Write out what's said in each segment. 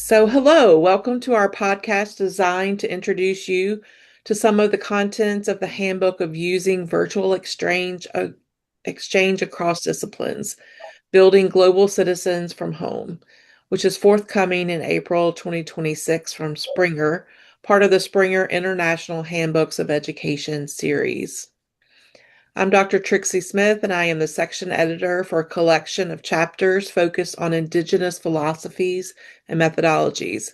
Hello, welcome to our podcast designed to introduce you to some of the contents of the Handbook of Using Virtual Exchange Across Disciplines, Building Global Citizens from Home, which is forthcoming in April 2026 from Springer, part of the Springer International Handbooks of Education series. I'm Dr. Trixie Smith, and I am the section editor for a collection of chapters focused on Indigenous philosophies and methodologies.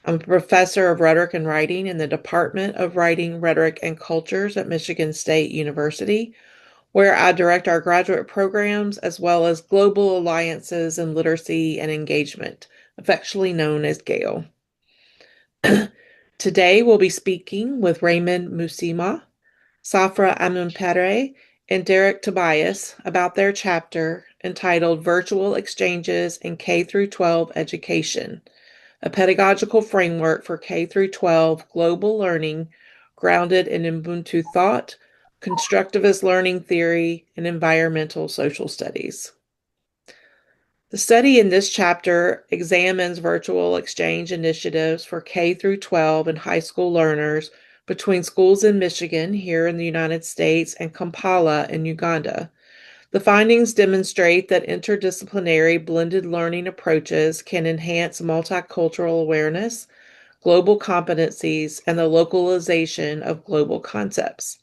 I'm a professor of rhetoric and writing in the Department of Writing, Rhetoric, and Cultures at Michigan State University, where I direct our graduate programs as well as global alliances in literacy and engagement, affectionately known as GALE. Today, we'll be speaking with Raymond Musima, Safra Amunpere, and Derek Tobias about their chapter entitled Virtual Exchanges in K-12 Education, a pedagogical framework for K-12 global learning grounded in Ubuntu thought, constructivist learning theory, and environmental social studies. The study in this chapter examines virtual exchange initiatives for K-12 and high school learners between schools in Michigan, here in the United States, and Kampala in Uganda. The findings demonstrate that interdisciplinary blended learning approaches can enhance multicultural awareness, global competencies, and the localization of global concepts.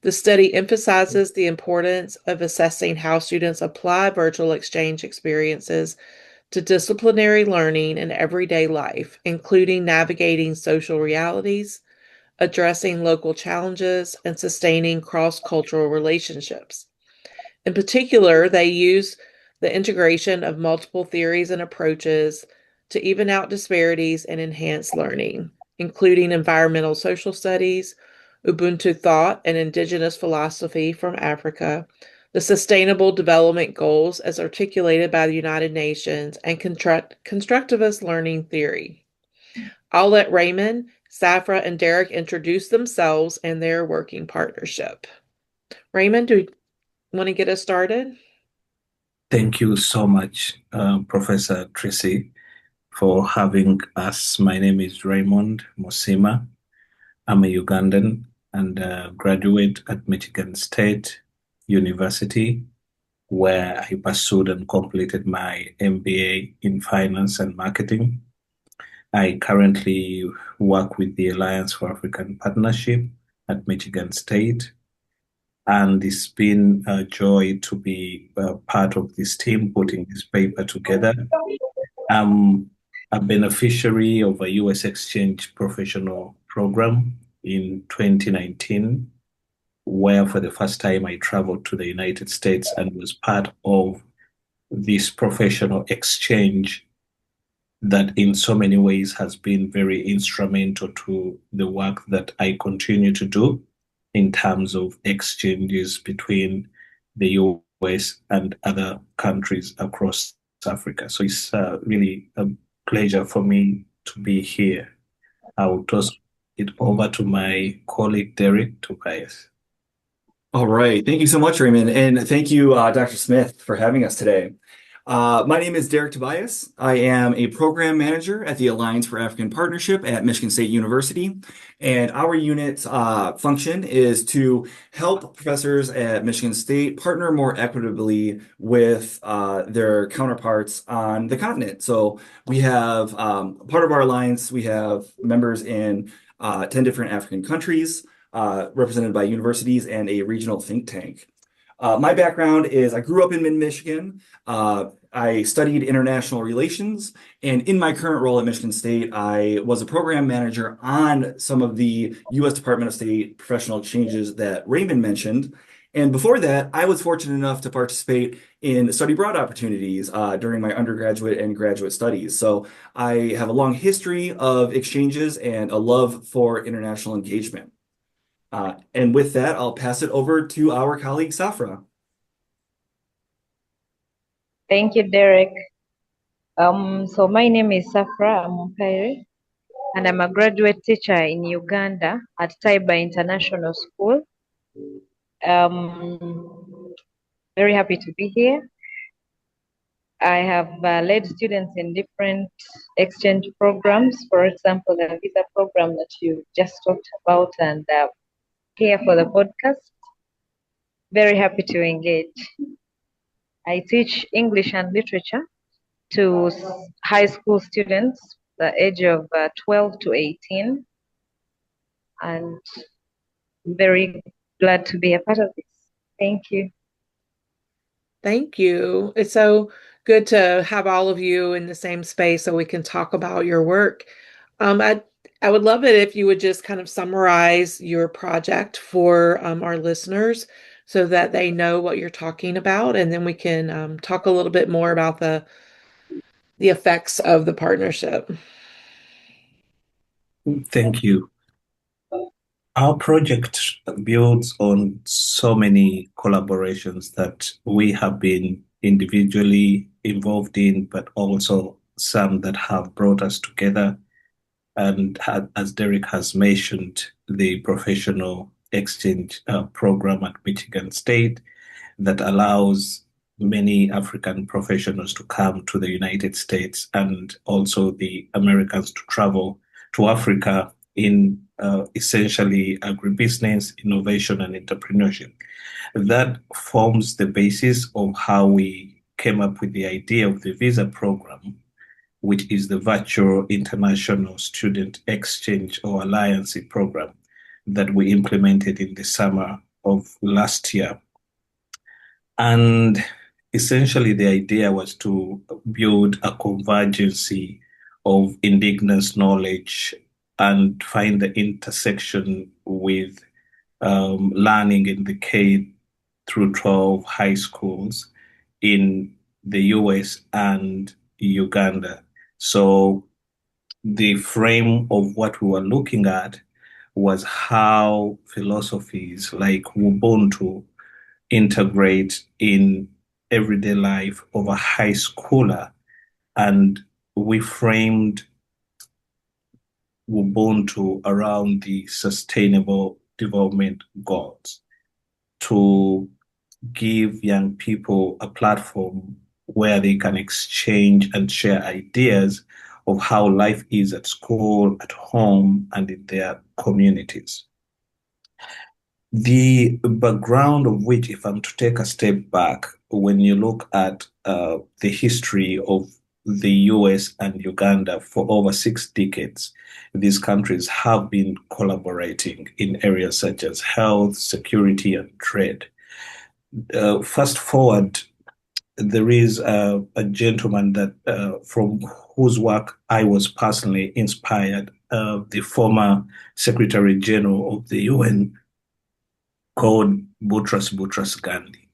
The study emphasizes the importance of assessing how students apply virtual exchange experiences to disciplinary learning in everyday life, including navigating social realities, addressing local challenges, and sustaining cross-cultural relationships. In particular, they use the integration of multiple theories and approaches to even out disparities and enhance learning, including environmental social studies, Ubuntu thought, and indigenous philosophy from Africa, the Sustainable Development Goals as articulated by the United Nations, and constructivist learning theory. I'll let Raymond, Safra, and Derek introduce themselves and their working partnership. Raymond, do you want to get us started? Thank you so much, Professor Tracy, for having us. My name is Raymond Musima. I'm a Ugandan and a graduate at Michigan State University, where I pursued and completed my MBA in finance and marketing. I currently work with the Alliance for African Partnership at Michigan State, and it's been a joy to be part of this team putting this paper together. I'm a beneficiary of a US exchange professional program in 2019, where for the first time I traveled to the United States and was part of this professional exchange that in so many ways has been very instrumental to the work that I continue to do in terms of exchanges between the US and other countries across Africa. So it's really a pleasure for me to be here. I will toss it over to my colleague, Derek Tobias. All right. Thank you so much, Raymond. And thank you, Dr. Smith, for having us today. My name is Derek Tobias. I am a program manager at the Alliance for African Partnership at Michigan State University. And our unit's function is to help professors at Michigan State partner more equitably with their counterparts on the continent. So we have part of our alliance, we have members in 10 different African countries, represented by universities and a regional think tank. My background is I grew up in mid-Michigan. I studied international relations, and in my current role at Michigan State, I was a program manager on some of the U.S. Department of State professional exchanges that Raymond mentioned. And before that, I was fortunate enough to participate in study abroad opportunities during my undergraduate and graduate studies. So I have a long history of exchanges and a love for international engagement. And with that, I'll pass it over to our colleague, Safra. Thank you, Derek. So my name is Safra Amunpere, and I'm a graduate teacher in Uganda at Taiba International School. Very happy to be here. I have led students in different exchange programs. For example, the visa program that you just talked about, and here for the podcast. Very happy to engage. I teach English and literature to high school students, the age of 12 to 18, and I'm very glad to be a part of this. Thank you. Thank you. It's so good to have all of you in the same space so we can talk about your work. I would love it if you would just kind of summarize your project for our listeners so that they know what you're talking about, and then we can talk a little bit more about the effects of the partnership. Thank you. Our project builds on so many collaborations that we have been individually involved in, but also some that have brought us together. And as Derek has mentioned, the professional exchange program at Michigan State that allows many African professionals to come to the United States and also the Americans to travel to Africa in essentially agribusiness, innovation, and entrepreneurship. That forms the basis of how we came up with the idea of the visa program, which is the virtual international student exchange or alliance program that we implemented in the summer of last year. And essentially, the idea was to build a convergence of indigenous knowledge and find the intersection with learning in the K through 12 high schools in the US and Uganda. So the frame of what we were looking at was how philosophies like Ubuntu integrate in everyday life of a high schooler. And we framed Ubuntu around the sustainable development goals to give young people a platform where they can exchange and share ideas of how life is at school, at home, and in their communities. The background of which, if I'm to take a step back, when you look at the history of the US and Uganda for over 6 decades, these countries have been collaborating in areas such as health, security, and trade. Fast forward, there is a gentleman that from whose work I was personally inspired, the former Secretary General of the UN, called Boutros Ghandi.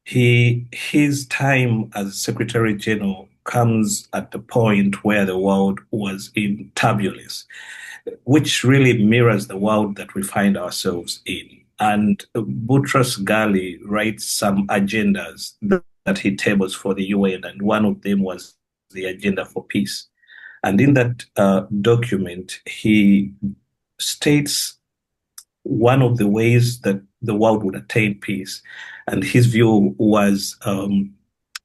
His time as Secretary General comes at the point where the world was in turbulence, which really mirrors the world that we find ourselves in. And Boutros Ghali writes some agendas that he tables for the UN, and one of them was the agenda for peace. And in that document, he states one of the ways that the world would attain peace, and his view was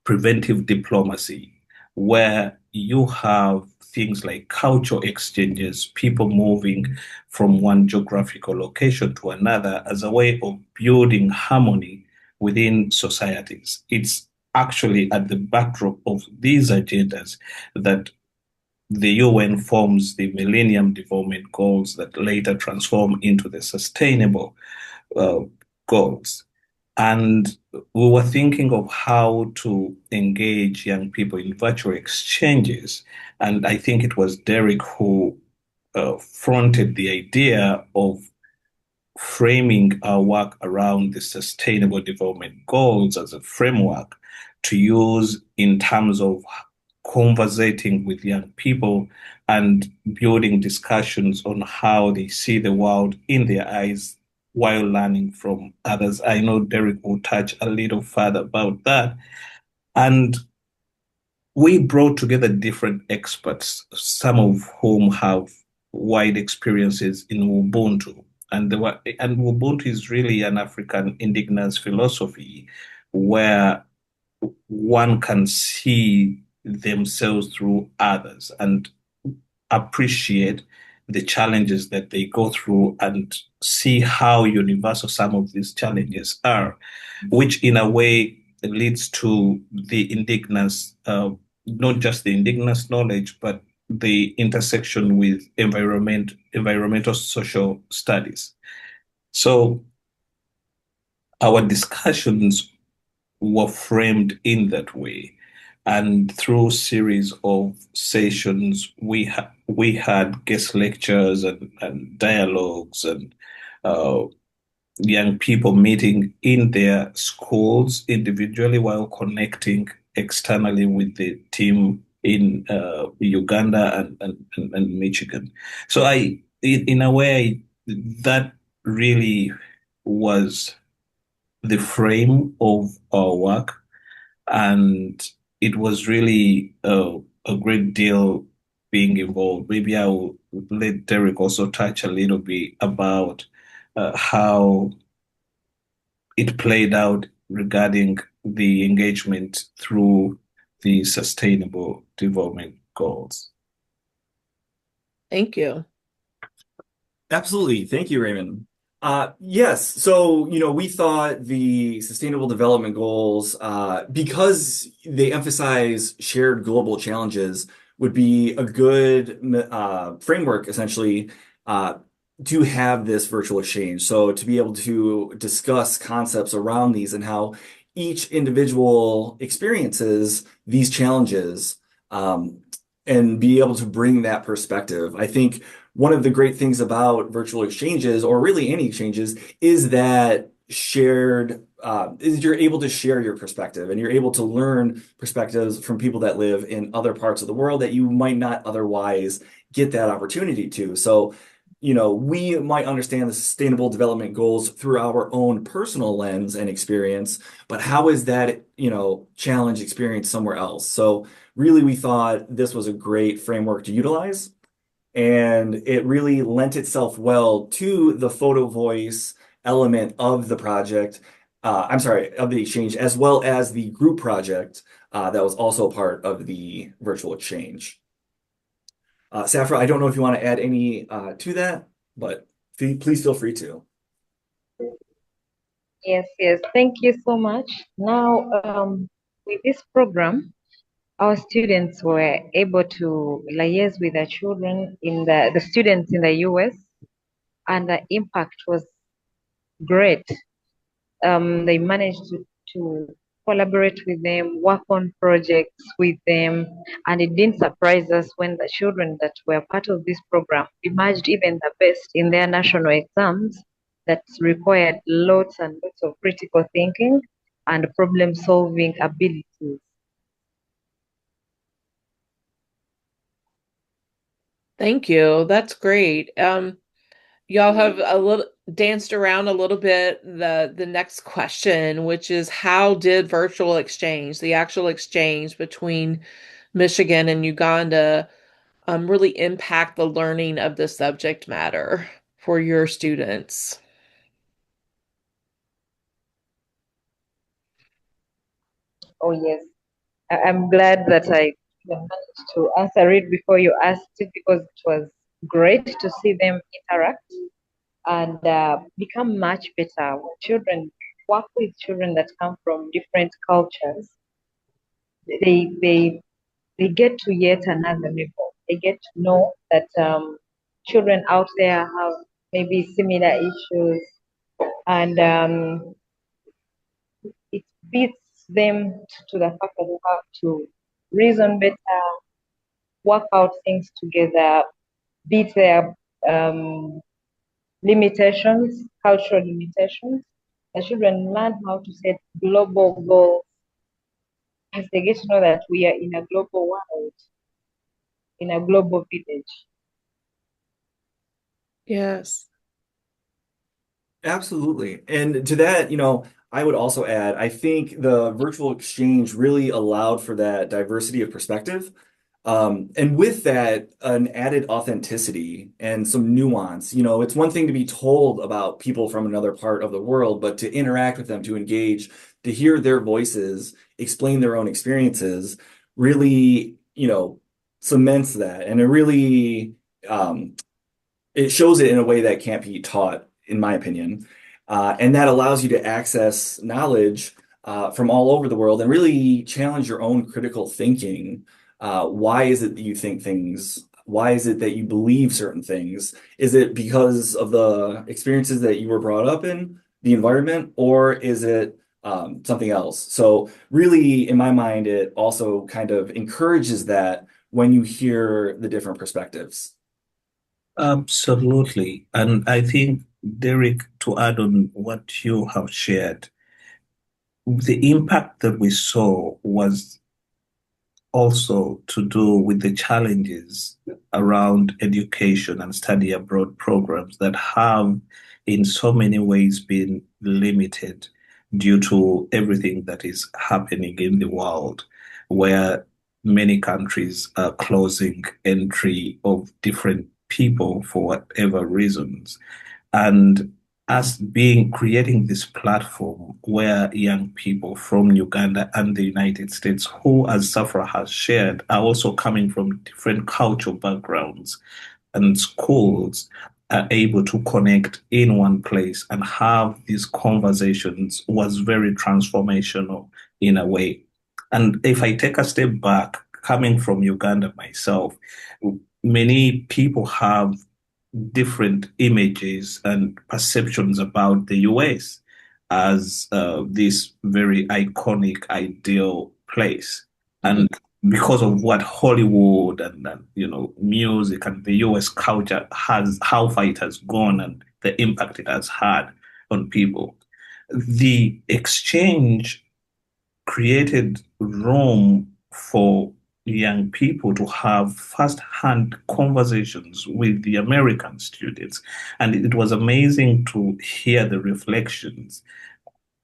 preventive diplomacy, where you have things like cultural exchanges, people moving from one geographical location to another as a way of building harmony within societies. It's actually at the backdrop of these agendas that the UN forms the Millennium Development Goals that later transform into the Sustainable Goals. And we were thinking of how to engage young people in virtual exchanges. And I think it was Derek who fronted the idea of framing our work around the Sustainable Development Goals as a framework to use in terms of conversating with young people and building discussions on how they see the world in their eyes while learning from others. I know Derek will touch a little further about that. And we brought together different experts, some of whom have wide experiences in Ubuntu. And Ubuntu is really an African indigenous philosophy where one can see themselves through others and appreciate the challenges that they go through and see how universal some of these challenges are, which in a way leads to the indigenous, not just the indigenous knowledge, but the intersection with environmental social studies. So our discussions were framed in that way. And through series of sessions, we had guest lectures and dialogues and uh, young people meeting in their schools individually while connecting externally with the team in Uganda and Michigan. So in a way, that really was the frame of our work, and it was really a great deal being involved. Maybe I will let Derek also touch a little bit about how it played out regarding the engagement through the Sustainable Development Goals. Thank you. Absolutely. Thank you, Raymond. Yes. So, we thought the Sustainable Development Goals, because they emphasize shared global challenges, would be a good framework, essentially, to have this virtual exchange. So, to be able to discuss concepts around these and how each individual experiences these challenges, and be able to bring that perspective. I think one of the great things about virtual exchanges, or really any exchanges, is that is you're able to share your perspective and you're able to learn perspectives from people that live in other parts of the world that you might not otherwise get that opportunity to. So, we might understand the sustainable development goals through our own personal lens and experience, but how is that, challenge experienced somewhere else? So really, we thought this was a great framework to utilize. And it really lent itself well to the photo voice element of the project. I'm sorry, of the exchange, as well as the group project that was also part of the virtual exchange. Safra, I don't know if you want to add any to that, but please feel free to. Yes, yes. Thank you so much. Now, with this program, our students were able to liaise with the children in the students in the US, and the impact was great. They managed to collaborate with them, work on projects with them, and it didn't surprise us when the children that were part of this program emerged even the best in their national exams that required lots and lots of critical thinking and problem solving abilities. Thank you. That's great. Y'all have a little danced around a little bit the next question, which is how did virtual exchange, the actual exchange between Michigan and Uganda, really impact the learning of the subject matter for your students? Oh, yes. I'm glad that I managed to answer it before you asked it, because it was great to see them interact and become much better. When children work with children that come from different cultures, they they they get to yet another level. They get to know that children out there have maybe similar issues, and it beats them to the fact that they have to reason better, work out things together, beat their limitations, cultural limitations. The children learn how to set global goals as they get to know that we are in a global world, in a global village. Yes. Absolutely. And to that, I would also add, I think the virtual exchange really allowed for that diversity of perspective. And with that, an added authenticity and some nuance. It's one thing to be told about people from another part of the world, but to interact with them, to engage, to hear their voices explain their own experiences really, cements that, and it really it shows it in a way that can't be taught, in my opinion. And that allows you to access knowledge from all over the world and really challenge your own critical thinking. Why is it that you think things? Why is it that you believe certain things? Is it because of the experiences that you were brought up in, the environment, or is it something else? So, really, in my mind, it also kind of encourages that when you hear the different perspectives. Absolutely. And I think, Derek, to add on what you have shared, the impact that we saw was also to do with the challenges around education and study abroad programs that have, in so many ways, been limited due to everything that is happening in the world, where many countries are closing entry of different people for whatever reasons. And us being creating this platform where young people from Uganda and the United States, who, as Safra has shared, are also coming from different cultural backgrounds and schools, are able to connect in one place and have these conversations was very transformational in a way. And if I take a step back, coming from Uganda myself, many people have different images and perceptions about the US as this very iconic, ideal place. And because of what Hollywood and music and the US culture has, how far it has gone and the impact it has had on people, the exchange created room for young people to have first-hand conversations with the American students. And it was amazing to hear the reflections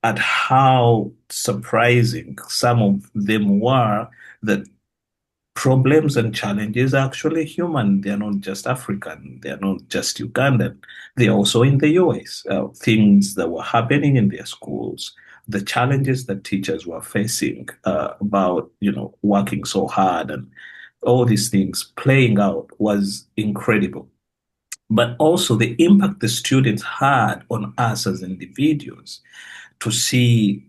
at how surprising some of them were, that problems and challenges are actually human. They're not just African. They're not just Ugandan. They're also in the US. Things that were happening in their schools, the challenges that teachers were facing about, working so hard and all these things playing out was incredible. But also the impact the students had on us as individuals to see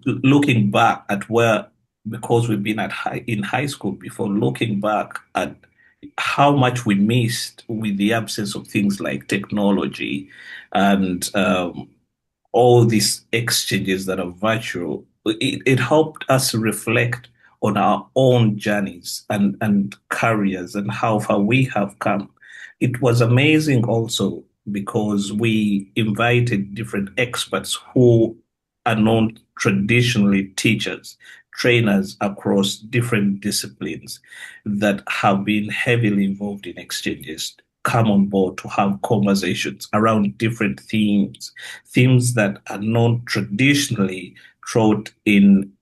looking back at where, because we've been in high school before, looking back at how much we missed with the absence of things like technology and all these exchanges that are virtual. It helped us reflect on our own journeys and careers and how far we have come. It was amazing also because we invited different experts who are known traditionally teachers, trainers across different disciplines that have been heavily involved in exchanges come on board to have conversations around different themes that are not traditionally taught in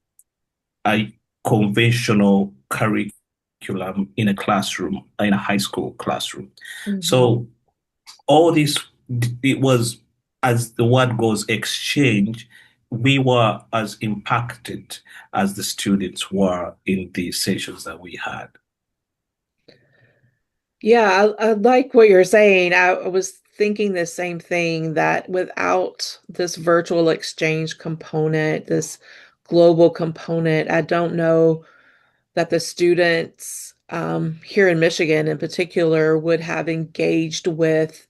a conventional curriculum in a classroom, in a high school classroom. Mm-hmm. So all this, it was, as the word goes, exchange. We were as impacted as the students were in the sessions that we had. Yeah, I like what you're saying. I was thinking the same thing, that without this virtual exchange component, this global component, I don't know that the students here in Michigan in particular would have engaged with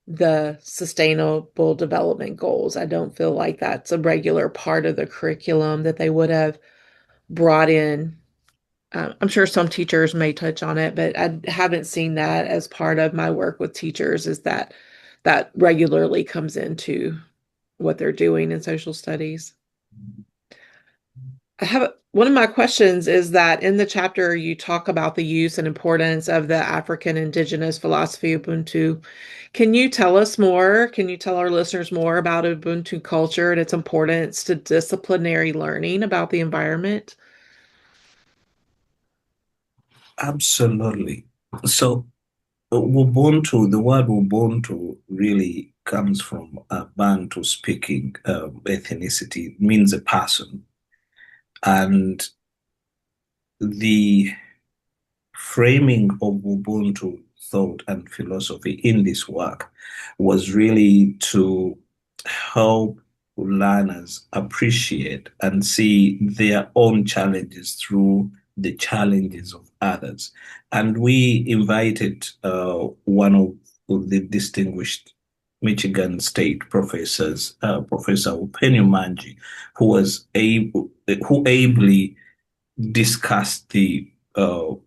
the sustainable development goals. I don't feel like that's a regular part of the curriculum that they would have brought in. I'm sure some teachers may touch on it, but I haven't seen that as part of my work with teachers, is that regularly comes into what they're doing in social studies. One of my questions is that in the chapter you talk about the use and importance of the African indigenous philosophy Ubuntu. Can you tell us more? Can you tell our listeners more about Ubuntu culture and its importance to disciplinary learning about the environment? Absolutely. So Ubuntu, the word Ubuntu really comes from a Bantu speaking ethnicity. It means a person. And the framing of Ubuntu thought and philosophy in this work was really to help learners appreciate and see their own challenges through the challenges of others. And we invited one of the distinguished Michigan State professors, Professor Upenyumanji, who ably discussed the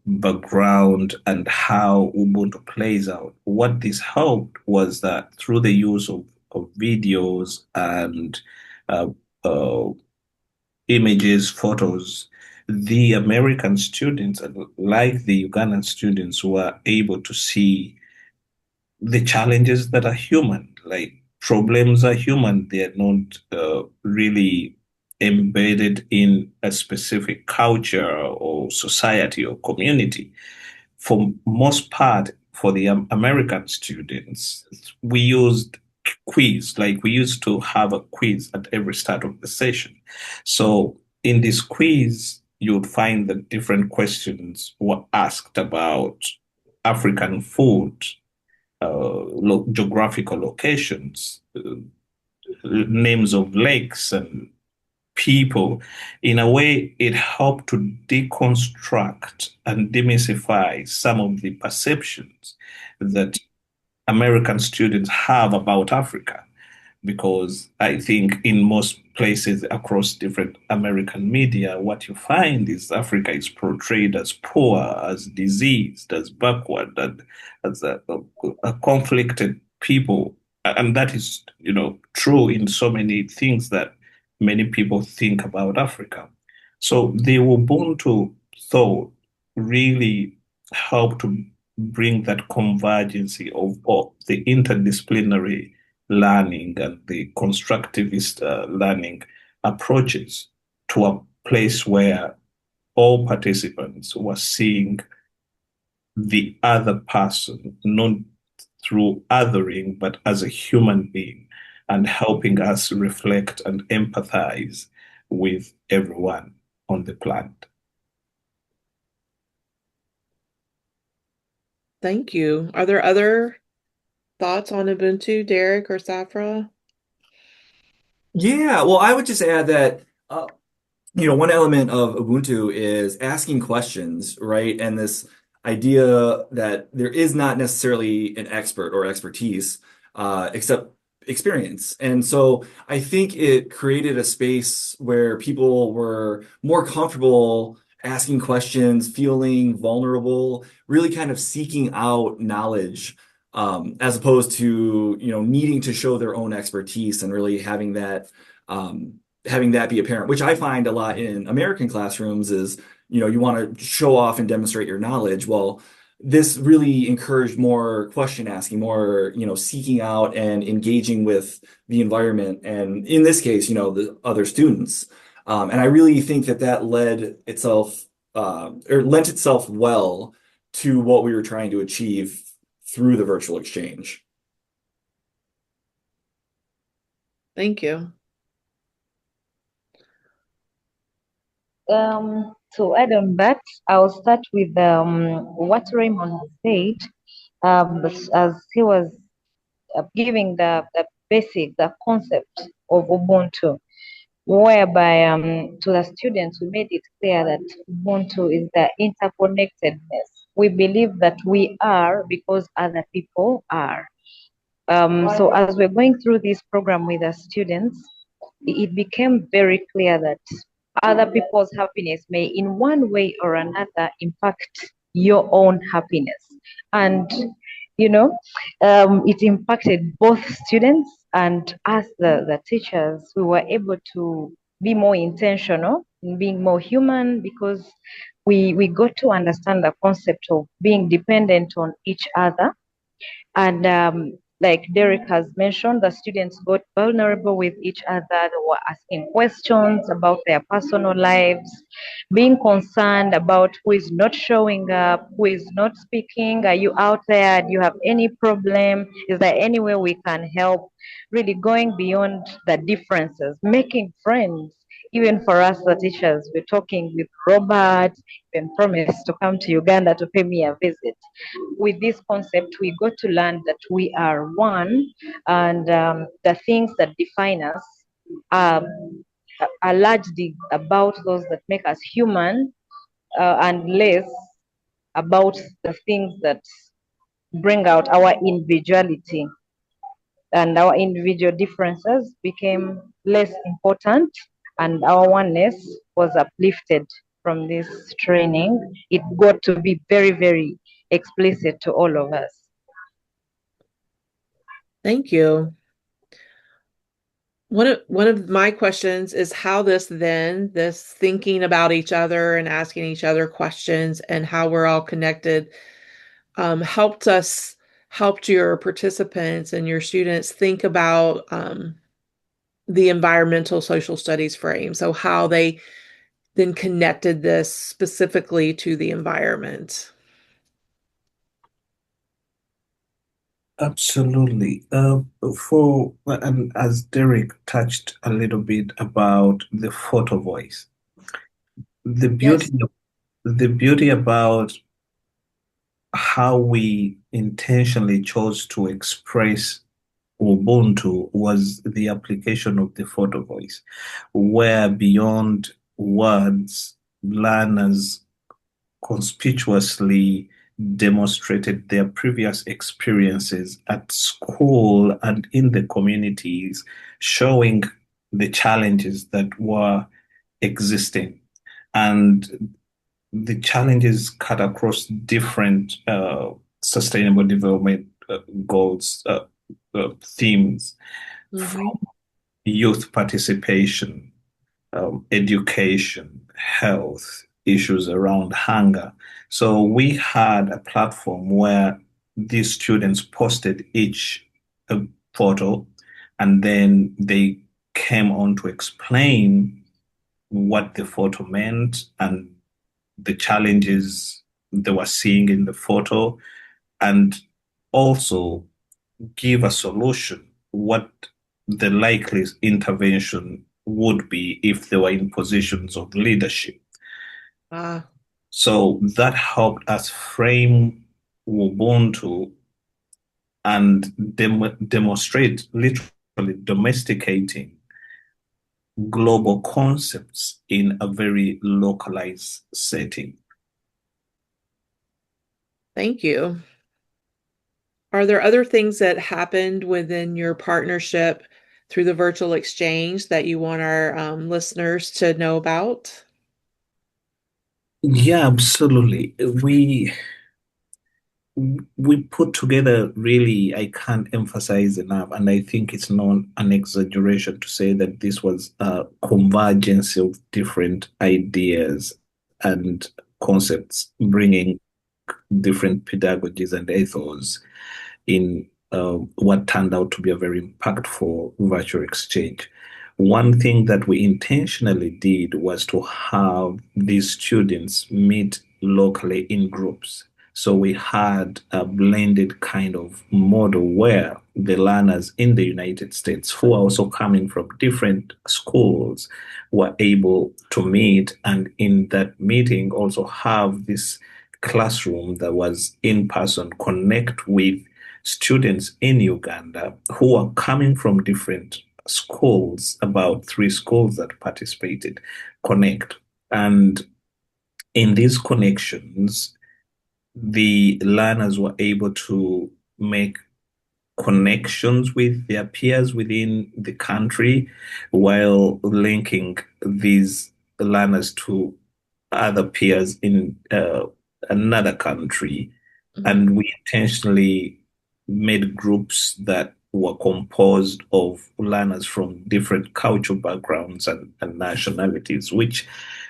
background and how Ubuntu plays out. What this helped was that through the use of videos and uh, uh, images, photos, the American students, like the Ugandan students, were able to see the challenges that are human, like problems are human. They're not really embedded in a specific culture or society or community. For most part, for the American students, we used quiz, like we used to have a quiz at every start of the session. So in this quiz, you'd find that different questions were asked about African food, geographical locations, names of lakes and people. In a way, it helped to deconstruct and demystify some of the perceptions that American students have about Africa, because I think in most places across different American media, what you find is Africa is portrayed as poor, as diseased, as backward, and as a conflicted people. And that is, true in so many things that many people think about Africa. So the Ubuntu thought really helped to bring that convergence of the interdisciplinary learning and the constructivist learning approaches to a place where all participants were seeing the other person, not through othering, but as a human being, and helping us reflect and empathize with everyone on the planet. Thank you. Are there other thoughts on Ubuntu, Derek or Safra? Yeah, well, I would just add that one element of Ubuntu is asking questions, right? And this idea that there is not necessarily an expert or expertise, except experience. And so I think it created a space where people were more comfortable asking questions, feeling vulnerable, really kind of seeking out knowledge, as opposed to, needing to show their own expertise and really having that be apparent, which I find a lot in American classrooms is, you want to show off and demonstrate your knowledge. Well, this really encouraged more question asking, more, seeking out and engaging with the environment. And in this case, the other students. And I really think that led itself, or lent itself well to what we were trying to achieve through the virtual exchange. Thank you. To add on that, I'll start with what Raymond said, as he was giving the concept of Ubuntu, whereby to the students we made it clear that Ubuntu is the interconnectedness. We believe that we are because other people are. So as we're going through this program with the students, it became very clear that other people's happiness may in one way or another impact your own happiness. And, it impacted both students and us, the teachers. We were able to be more intentional in being more human because we got to understand the concept of being dependent on each other. And like Derek has mentioned, the students got vulnerable with each other. They were asking questions about their personal lives, being concerned about who is not showing up, who is not speaking. Are you out there? Do you have any problem? Is there any way we can help? Really going beyond the differences, making friends. Even for us, the teachers, we're talking with Robert, even promised to come to Uganda to pay me a visit. With this concept, we got to learn that we are one, and the things that define us are, are largely about those that make us human, and less about the things that bring out our individuality. And our individual differences became less important, and our oneness was uplifted from this training. It got to be very, very explicit to all of us. Thank you. One of my questions is how this thinking about each other and asking each other questions and how we're all connected, helped your participants and your students think about the environmental social studies frame. So how they then connected this specifically to the environment. Absolutely. And as Derek touched a little bit about the photo voice, the Yes. beauty the beauty about how we intentionally chose to express Ubuntu was the application of the photo voice, where beyond words, learners conspicuously demonstrated their previous experiences at school and in the communities, showing the challenges that were existing. And the challenges cut across different sustainable development goals, themes, Mm-hmm. from youth participation, education, health, issues around hunger. So we had a platform where these students posted each photo, and then they came on to explain what the photo meant and the challenges they were seeing in the photo, and also give a solution, what the likely intervention would be if they were in positions of leadership. Ah, So that helped us frame Ubuntu and demonstrate, literally domesticating global concepts in a very localized setting. thank you. Are there other things that happened within your partnership through the virtual exchange that you want our listeners to know about? Yeah, absolutely. We put together, really, I can't emphasize enough, and I think it's not an exaggeration to say that this was a convergence of different ideas and concepts, bringing different pedagogies and ethos in what turned out to be a very impactful virtual exchange. One thing that we intentionally did was to have these students meet locally in groups. So we had a blended kind of model where the learners in the United States, who are also coming from different schools, were able to meet, and in that meeting also have this classroom that was in person, connect with students in Uganda who are coming from different schools, about 3 schools that participated, connect. And in these connections, the learners were able to make connections with their peers within the country while linking these learners to other peers in another country. Mhm. And we intentionally made groups that were composed of learners from different cultural backgrounds and nationalities, which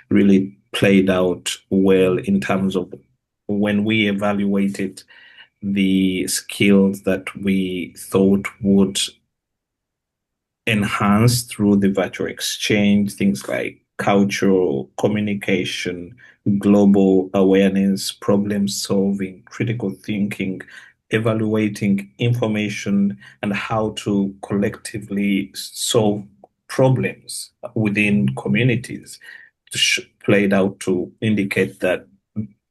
really played out well in terms of when we evaluated the skills that we thought would enhance through the virtual exchange, things like cultural communication, global awareness, problem solving, critical thinking, evaluating information, and how to collectively solve problems within communities played out to indicate that,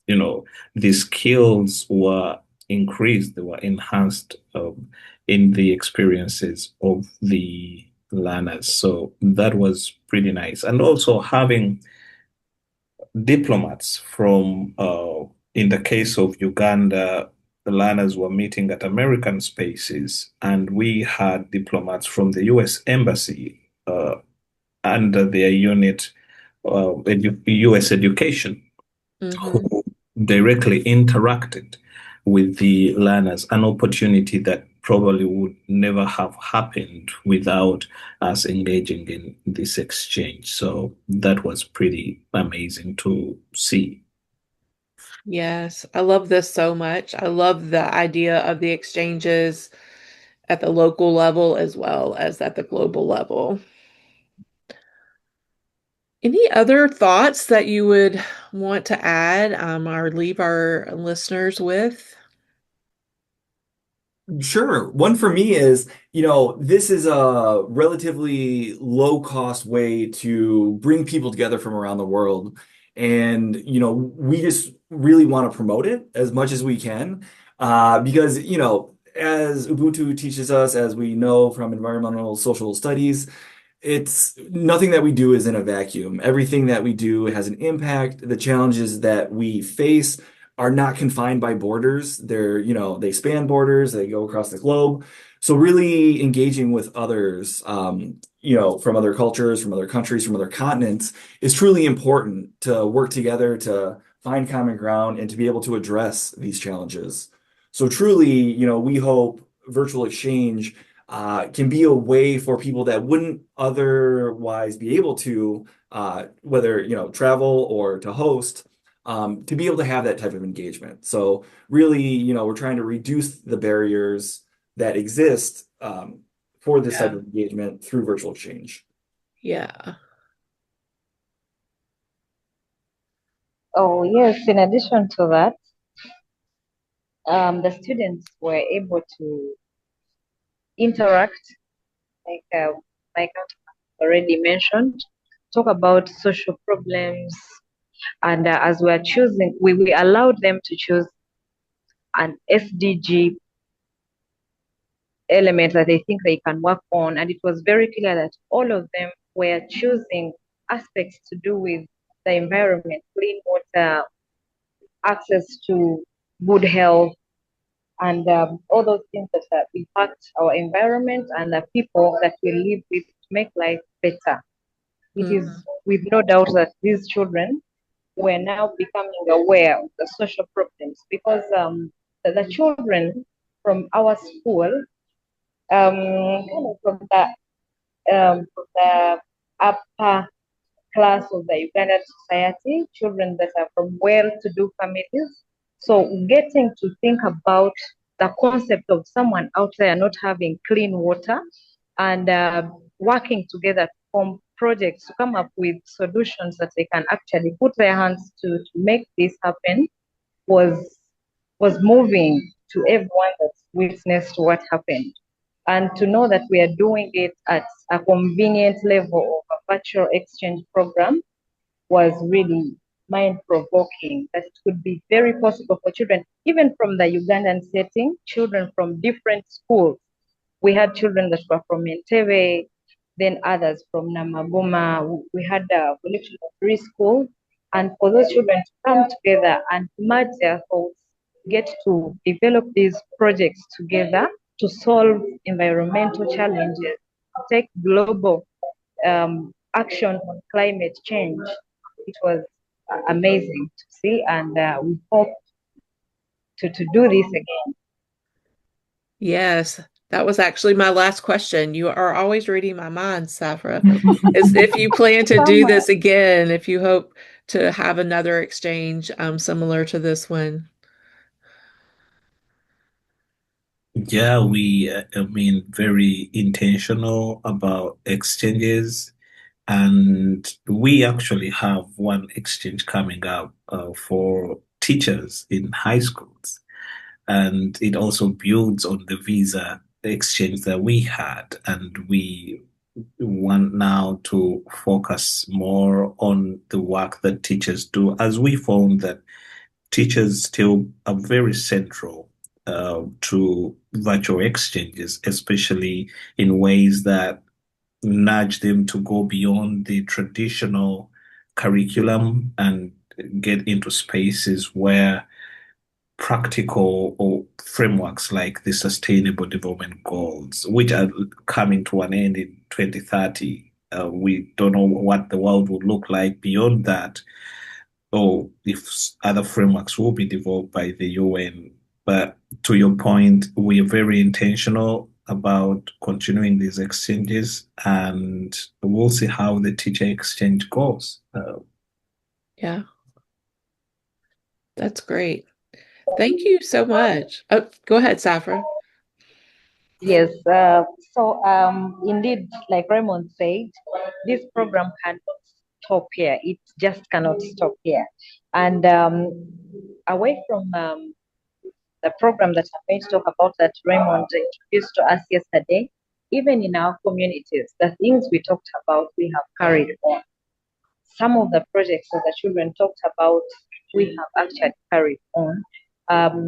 the skills were increased, they were enhanced in the experiences of the learners. So that was pretty nice. And also having diplomats from, in the case of Uganda, the learners were meeting at American spaces, and we had diplomats from the US Embassy under their unit, US Education, Mm-hmm. who directly interacted with the learners, an opportunity that probably would never have happened without us engaging in this exchange. So that was pretty amazing to see. Yes, I love this so much. I love the idea of the exchanges at the local level as well as at the global level. Any other thoughts that you would want to add, or leave our listeners with? Sure. One for me is, this is a relatively low cost way to bring people together from around the world. And, we just really want to promote it as much as we can. Because, as Ubuntu teaches us, as we know from environmental social studies, it's nothing that we do is in a vacuum. Everything that we do has an impact. The challenges that we face are not confined by borders. They span borders, they go across the globe. So really engaging with others, from other cultures, from other countries, from other continents is truly important to work together to find common ground and to be able to address these challenges. So truly, we hope virtual exchange can be a way for people that wouldn't otherwise be able to, whether, travel or to host, to be able to have that type of engagement. So really, we're trying to reduce the barriers that exist for this type Yeah. of engagement through virtual exchange. Yeah. Oh, yes. In addition to that, the students were able to interact, like my counterpart already mentioned, talk about social problems. And as we're choosing, we allowed them to choose an SDG element that they think they can work on. And it was very clear that all of them were choosing aspects to do with the environment, clean water, access to good health, and all those things that impact our environment and the people that we live with to make life better. It is Mm-hmm. with no doubt that these children were now becoming aware of the social problems because the children from our school, kind of from the upper class of the Ugandan society, children that are from well-to-do families. So getting to think about the concept of someone out there not having clean water and working together to form projects to come up with solutions that they can actually put their hands to make this happen was was moving to everyone that witnessed what happened. And to know that we are doing it at a convenient level of a virtual exchange program was really mind provoking that it could be very possible for children, even from the Ugandan setting, children from different schools. We had children that were from Entebbe, then others from Namagoma. We had a collection of 3 schools. And for those children to come together and merge their thoughts, get to develop these projects together to solve environmental challenges, take global action on climate change. It was amazing to see, and we hope to do this again. Yes, that was actually my last question. You are always reading my mind, Safra. Is if you plan to So do much. this again, if you hope to have another exchange similar to this one. Yeah, very intentional about exchanges. And we actually have one exchange coming up for teachers in high schools. And it also builds on the visa exchange that we had. And we want now to focus more on the work that teachers do, as we found that teachers still are very central to virtual exchanges, especially in ways that nudge them to go beyond the traditional curriculum and get into spaces where practical or frameworks like the Sustainable Development Goals, which are coming to an end in 2030. We don't know what the world will look like beyond that, or if other frameworks will be developed by the UN. But to your point, we are very intentional about continuing these exchanges, and we'll see how the teacher exchange goes. Yeah, that's great. Thank you so much. Oh, go ahead, Safra. Yes, indeed, like Raymond said, this program cannot stop here. It just cannot stop here. And away from the program that I'm going to talk about that Raymond introduced to us yesterday, even in our communities, the things we talked about, we have carried on. Some of the projects that the children talked about, we have actually carried on.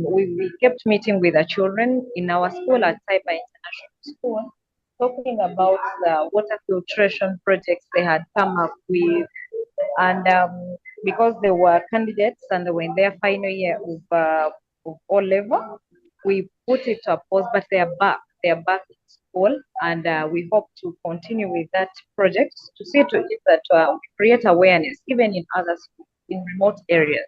We kept meeting with the children in our school at Cyber International School, talking about the water filtration projects they had come up with. And because they were candidates and they were in their final year of O level, we put it to a pause, but they are back. They are back in school, and we hope to continue with that project to see to it that we create awareness, even in other schools, in remote areas,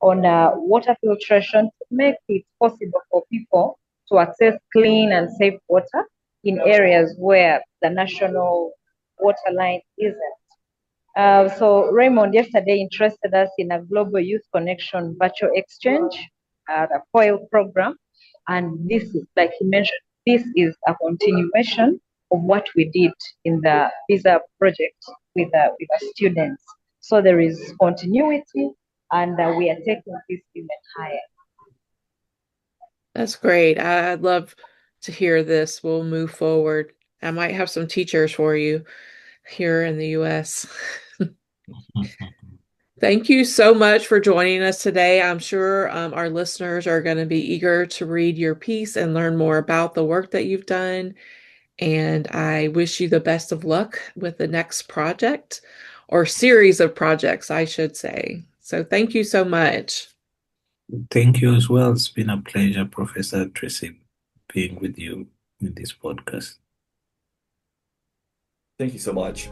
on water filtration to make it possible for people to access clean and safe water in areas where the national water line isn't. So Raymond yesterday interested us in a global youth connection virtual exchange, the COIL program. And this is, like he mentioned, this is a continuation of what we did in the visa project with the students. So there is continuity, and we are taking this even higher. That's great. I'd love to hear this. We'll move forward. I might have some teachers for you here in the US. Thank you so much for joining us today. I'm sure our listeners are going to be eager to read your piece and learn more about the work that you've done. And I wish you the best of luck with the next project or series of projects, I should say. So thank you so much. Thank you as well. It's been a pleasure, Professor Tracy, being with you in this podcast. Thank you so much.